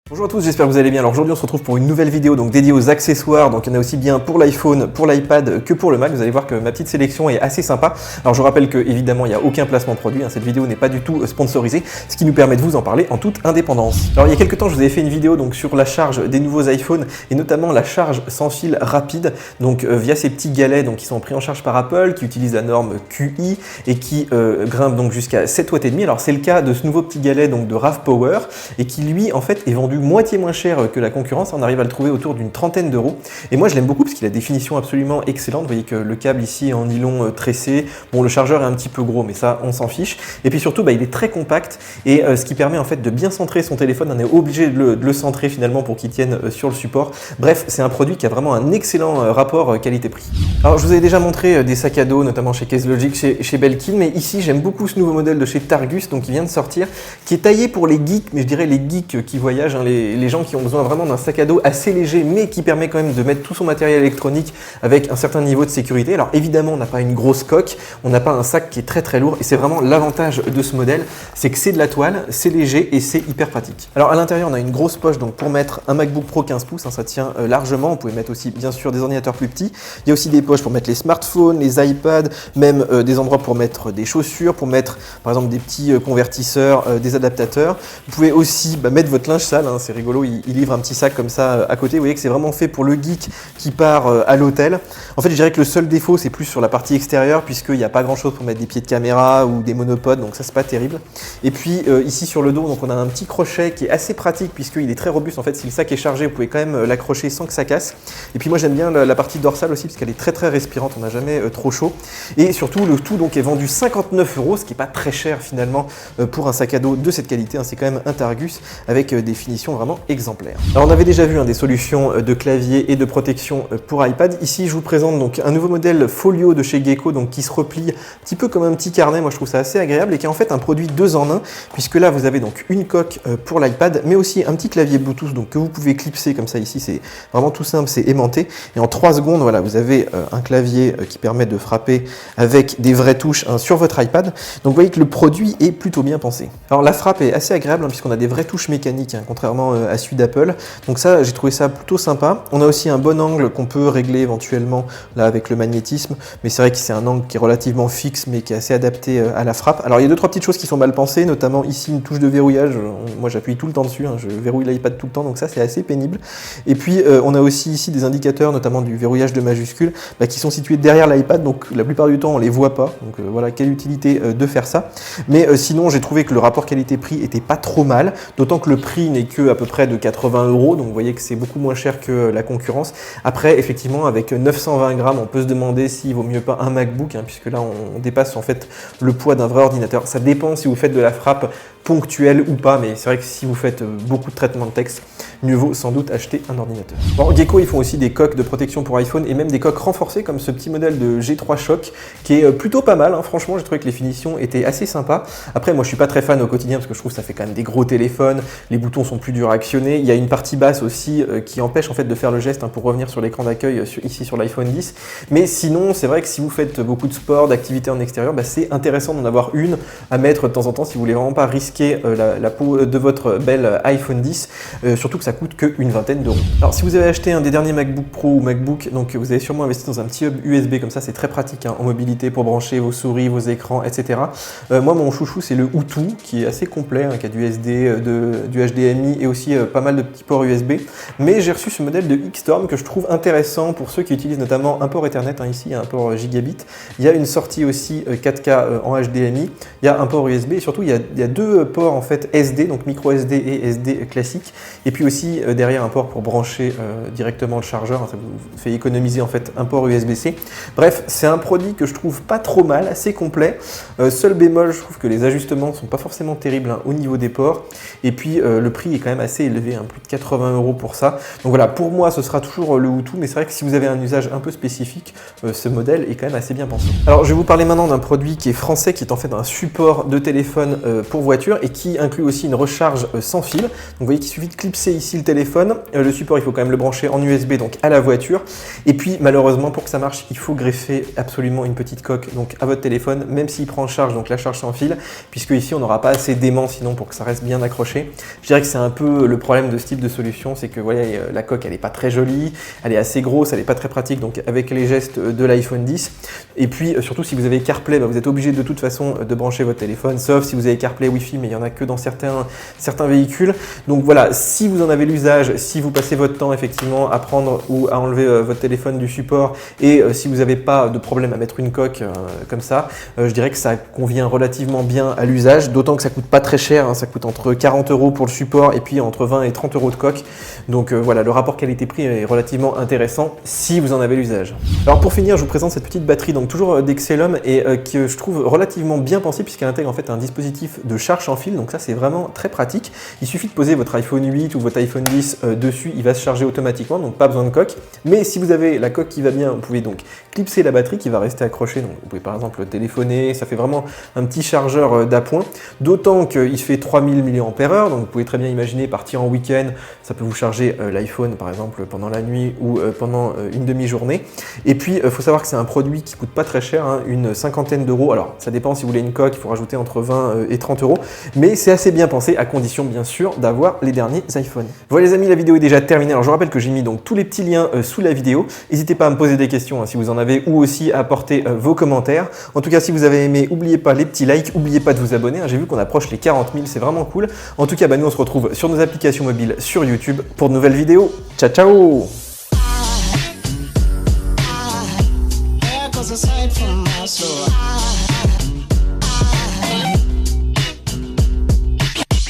Bonjour à tous, j'espère que vous allez bien. Alors aujourd'hui on se retrouve pour une nouvelle vidéo donc dédiée aux accessoires. Donc il y en a aussi bien pour l'iPhone, pour l'iPad que pour le Mac. Vous allez voir que ma petite sélection est assez sympa. Alors je rappelle que évidemment il n'y a aucun placement produit, cette vidéo n'est pas du tout sponsorisée, ce qui nous permet de vous en parler en toute indépendance. Alors il y a quelques temps je vous avais fait une vidéo donc sur la charge des nouveaux iPhones et notamment la charge sans fil rapide, donc via ces petits galets donc qui sont pris en charge par Apple, qui utilisent la norme QI et qui grimpent donc jusqu'à 7 watts et demi. Alors c'est le cas de ce nouveau petit galet donc de RAV Power et qui lui en fait est vendu moitié moins cher que la concurrence. On arrive à le trouver autour d'une trentaine d'euros. Et moi, je l'aime beaucoup parce qu'il a des finitions absolument excellentes. Vous voyez que le câble ici est en nylon tressé. Bon, le chargeur est un petit peu gros, mais ça, on s'en fiche. Et puis surtout, il est très compact et ce qui permet en fait de bien centrer son téléphone. On est obligé de le centrer finalement pour qu'il tienne sur le support. Bref, c'est un produit qui a vraiment un excellent rapport qualité-prix. Alors, je vous avais déjà montré des sacs à dos, notamment chez Case Logic, chez Belkin, mais ici, j'aime beaucoup ce nouveau modèle de chez Targus, donc qui vient de sortir, qui est taillé pour les geeks, mais je dirais les geeks qui voyagent, les gens qui ont besoin vraiment d'un sac à dos assez léger, mais qui permet quand même de mettre tout son matériel électronique avec un certain niveau de sécurité. Alors évidemment, on n'a pas une grosse coque, on n'a pas un sac qui est très très lourd, et c'est vraiment l'avantage de ce modèle, c'est que c'est de la toile, c'est léger et c'est hyper pratique. Alors à l'intérieur, on a une grosse poche donc pour mettre un MacBook Pro 15 pouces, ça tient largement. On pouvez mettre aussi bien sûr des ordinateurs plus petits. Il y a aussi des poches pour mettre les smartphones, les iPads, même des endroits pour mettre des chaussures, pour mettre par exemple des petits convertisseurs, des adaptateurs. Vous pouvez aussi mettre votre linge sale, c'est rigolo, il livre un petit sac comme ça à côté. Vous voyez que c'est vraiment fait pour le geek qui part à l'hôtel. En fait, je dirais que le seul défaut, c'est plus sur la partie extérieure, puisqu'il n'y a pas grand chose pour mettre des pieds de caméra ou des monopodes, donc ça, c'est pas terrible. Et puis ici sur le dos, donc on a un petit crochet qui est assez pratique, puisqu'il est très robuste. En fait, si le sac est chargé, vous pouvez quand même l'accrocher sans que ça casse. Et puis moi, j'aime bien la partie dorsale aussi, parce qu'elle est très très respirante, on n'a jamais trop chaud. Et surtout, le tout donc est vendu 59 €, ce qui n'est pas très cher finalement pour un sac à dos de cette qualité. C'est quand même un Targus avec des finitions vraiment exemplaires. Alors on avait déjà vu des solutions de clavier et de protection pour iPad. Ici je vous présente donc un nouveau modèle Folio de chez Gecko, donc qui se replie un petit peu comme un petit carnet. Moi je trouve ça assez agréable et qui est en fait un produit 2 en 1, puisque là vous avez donc une coque pour l'iPad, mais aussi un petit clavier Bluetooth donc que vous pouvez clipser comme ça. Ici c'est vraiment tout simple, c'est aimanté et en 3 secondes voilà, vous avez un clavier qui permet de frapper avec des vraies touches sur votre iPad. Donc vous voyez que le produit est plutôt bien pensé. Alors la frappe est assez agréable puisqu'on a des vraies touches mécaniques, contrairement à celui d'Apple. Donc ça, j'ai trouvé ça plutôt sympa. On a aussi un bon angle qu'on peut régler éventuellement là avec le magnétisme, mais c'est vrai que c'est un angle qui est relativement fixe mais qui est assez adapté à la frappe. Alors il y a 2-3 petites choses qui sont mal pensées, notamment ici une touche de verrouillage. Moi j'appuie tout le temps dessus, je verrouille l'iPad tout le temps, donc ça c'est assez pénible. Et puis on a aussi ici des indicateurs, notamment du verrouillage de majuscules, qui sont situés derrière l'iPad, donc la plupart du temps on les voit pas. Donc voilà, quelle utilité de faire ça. Mais sinon j'ai trouvé que le rapport qualité-prix était pas trop mal, d'autant que le prix n'est que à peu près de 80 €, donc vous voyez que c'est beaucoup moins cher que la concurrence. Après effectivement avec 920 grammes, on peut se demander s'il vaut mieux pas un MacBook, puisque là on dépasse en fait le poids d'un vrai ordinateur. Ça dépend si vous faites de la frappe ponctuelle ou pas, mais c'est vrai que si vous faites beaucoup de traitement de texte, mieux vaut sans doute acheter un ordinateur. Bon, Gecko, ils font aussi des coques de protection pour iPhone et même des coques renforcées comme ce petit modèle de G3 Shock qui est plutôt pas mal. Franchement, j'ai trouvé que les finitions étaient assez sympas. Après, moi, je suis pas très fan au quotidien parce que je trouve que ça fait quand même des gros téléphones. Les boutons sont plus durs à actionner. Il y a une partie basse aussi qui empêche en fait de faire le geste pour revenir sur l'écran d'accueil ici sur l'iPhone 10. Mais sinon, c'est vrai que si vous faites beaucoup de sport, d'activités en extérieur, c'est intéressant d'en avoir une à mettre de temps en temps si vous voulez vraiment pas risquer la peau de votre belle iPhone 10, surtout que ça coûte qu'une vingtaine d'euros. Alors si vous avez acheté un des derniers MacBook Pro ou MacBook, donc vous avez sûrement investi dans un petit hub USB comme ça, c'est très pratique en mobilité pour brancher vos souris, vos écrans, etc. Moi mon chouchou c'est le Hutu qui est assez complet, qui a du SD, du HDMI et aussi pas mal de petits ports USB. Mais j'ai reçu ce modèle de Xtorm que je trouve intéressant pour ceux qui utilisent notamment un port Ethernet, ici il y a un port gigabit, il y a une sortie aussi 4K en HDMI, il y a un port USB et surtout il y a 2 ports en fait SD, donc micro SD et SD classique, et puis aussi derrière un port pour brancher directement le chargeur, ça vous fait économiser en fait un port USB-C. Bref, c'est un produit que je trouve pas trop mal, assez complet. Seul bémol, je trouve que les ajustements sont pas forcément terribles au niveau des ports, et puis le prix est quand même assez élevé, plus de 80 € pour ça. Donc voilà, pour moi ce sera toujours le Hutu, mais c'est vrai que si vous avez un usage un peu spécifique, ce modèle est quand même assez bien pensé. Alors je vais vous parler maintenant d'un produit qui est français, qui est en fait un support de téléphone pour voiture. voiture et qui inclut aussi une recharge sans fil. Donc vous voyez qu'il suffit de clipser ici le téléphone. Le support, il faut quand même le brancher en USB donc à la voiture. Et puis malheureusement pour que ça marche, il faut greffer absolument une petite coque donc à votre téléphone, même s'il prend en charge donc la charge sans fil, puisque ici on n'aura pas assez d'aimant sinon pour que ça reste bien accroché. Je dirais que c'est un peu le problème de ce type de solution, c'est que voilà, la coque elle n'est pas très jolie, elle est assez grosse, elle n'est pas très pratique donc avec les gestes de l'iPhone 10. Et puis surtout si vous avez CarPlay, vous êtes obligé de toute façon de brancher votre téléphone, sauf si vous avez CarPlay Wi-Fi, mais il n'y en a que dans certains véhicules. Donc voilà, si vous en avez l'usage, si vous passez votre temps effectivement à prendre ou à enlever votre téléphone du support et si vous n'avez pas de problème à mettre une coque comme ça, je dirais que ça convient relativement bien à l'usage, d'autant que ça coûte pas très cher, hein, ça coûte entre 40 € pour le support et puis entre 20 et 30 € de coque. Donc voilà, le rapport qualité-prix est relativement intéressant si vous en avez l'usage. Alors pour finir, je vous présente cette petite batterie, donc toujours d'Excelum et que je trouve relativement bien pensée puisqu'elle intègre en fait un dispositif de charge sans fil, donc ça c'est vraiment très pratique. Il suffit de poser votre iPhone 8 ou votre iPhone 10 dessus, il va se charger automatiquement, donc pas besoin de coque. Mais si vous avez la coque qui va bien, vous pouvez donc clipser la batterie qui va rester accrochée, donc vous pouvez par exemple téléphoner, ça fait vraiment un petit chargeur d'appoint, d'autant qu'il fait 3000 mAh, donc vous pouvez très bien imaginer partir en week-end, ça peut vous charger l'iPhone par exemple pendant la nuit ou pendant une demi-journée. Et puis il faut savoir que c'est un produit qui coûte pas très cher, hein, une cinquantaine d'euros. Alors ça dépend si vous voulez une coque, il faut rajouter entre 20 et 30 €, mais c'est assez bien pensé à condition bien sûr d'avoir les derniers iPhones. Voilà les amis, la vidéo est déjà terminée. Alors je vous rappelle que j'ai mis donc tous les petits liens sous la vidéo. N'hésitez pas à me poser des questions hein, si vous en avez ou aussi à apporter vos commentaires. En tout cas, si vous avez aimé, n'oubliez pas les petits likes, n'oubliez pas de vous abonner. Hein, j'ai vu qu'on approche les 40 000, c'est vraiment cool. En tout cas, nous on se retrouve sur nos applications mobiles sur YouTube pour de nouvelles vidéos. Ciao ciao!